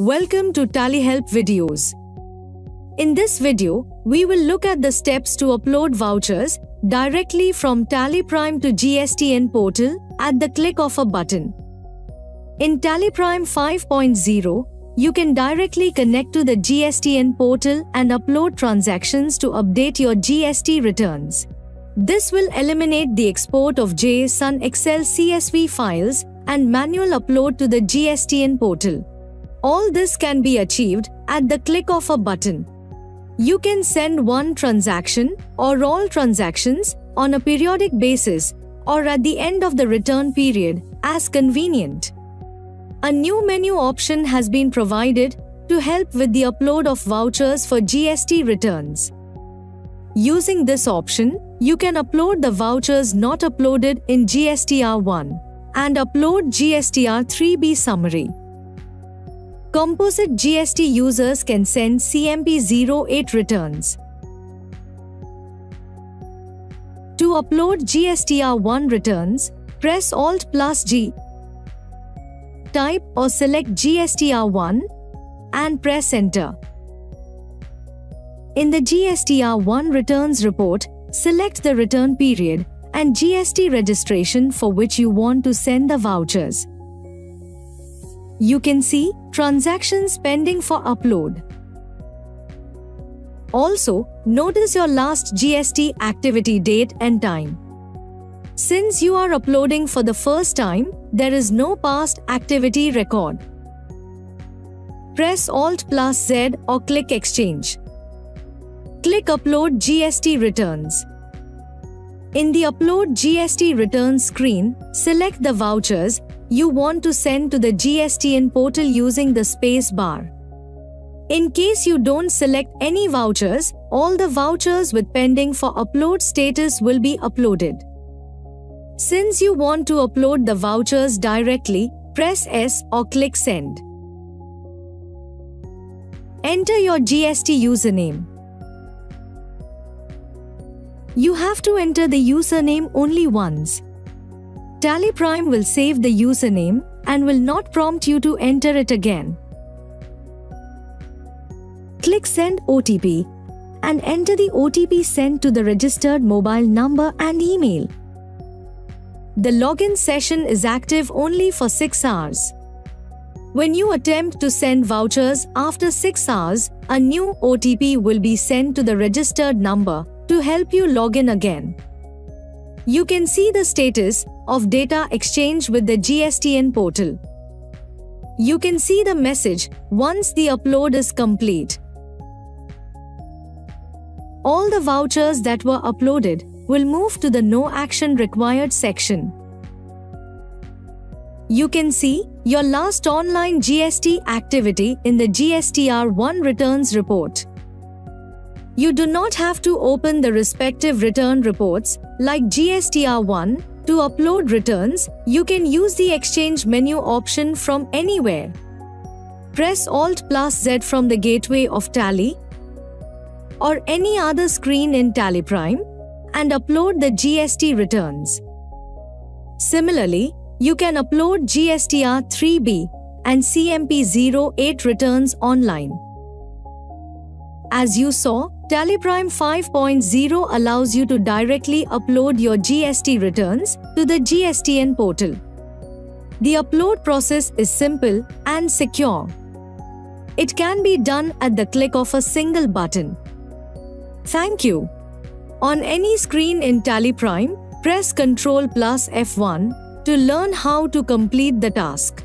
Welcome to Tally Help videos. In this video, we will look at the steps to upload vouchers directly from Tally Prime to GSTN portal at the click of a button. In Tally Prime 5.0, you can directly connect to the GSTN portal and upload transactions to update your GST returns. This will eliminate the export of JSON Excel CSV files and manual upload to the GSTN portal. All this can be achieved at the click of a button. You can send one transaction or all transactions on a periodic basis or at the end of the return period as convenient. A new menu option has been provided to help with the upload of vouchers for GST returns. Using this option, you can upload the vouchers not uploaded in GSTR1 and upload GSTR3B summary. Composite GST users can send CMP08 returns. To upload GSTR1 returns, press Alt+G. Type or select GSTR1 and press Enter. In the GSTR1 returns report, select the return period and GST registration for which you want to send the vouchers. You can see transactions pending for upload. Also, notice your last GST activity date and time. Since you are uploading for the first time, there is no past activity record. Press Alt+Z or click Exchange. Click Upload GST Returns. In the Upload GST Returns screen, select the vouchers you want to send to the GSTN portal using the space bar. In case you don't select any vouchers, all the vouchers with pending for upload status will be uploaded. Since you want to upload the vouchers directly, press S or click Send. Enter your GST username. You have to enter the username only once. Tally Prime will save the username and will not prompt you to enter it again. Click Send OTP and enter the OTP sent to the registered mobile number and email. The login session is active only for 6 hours. When you attempt to send vouchers after 6 hours, a new OTP will be sent to the registered number to help you log in again. You can see the status of data exchange with the GSTN portal. You can see the message once the upload is complete. All the vouchers that were uploaded will move to the No Action Required section. You can see your last online GST activity in the GSTR1 returns report. You do not have to open the respective return reports like GSTR1 to upload returns. You can use the Exchange menu option from anywhere. Press Alt+Z from the gateway of Tally or any other screen in Tally Prime and upload the GST returns. Similarly, you can upload GSTR3B and CMP08 returns online. As you saw, Tally Prime 5.0 allows you to directly upload your GST returns to the GSTN portal. The upload process is simple and secure. It can be done at the click of a single button. Thank you. On any screen in Tally Prime, press Ctrl+F1 to learn how to complete the task.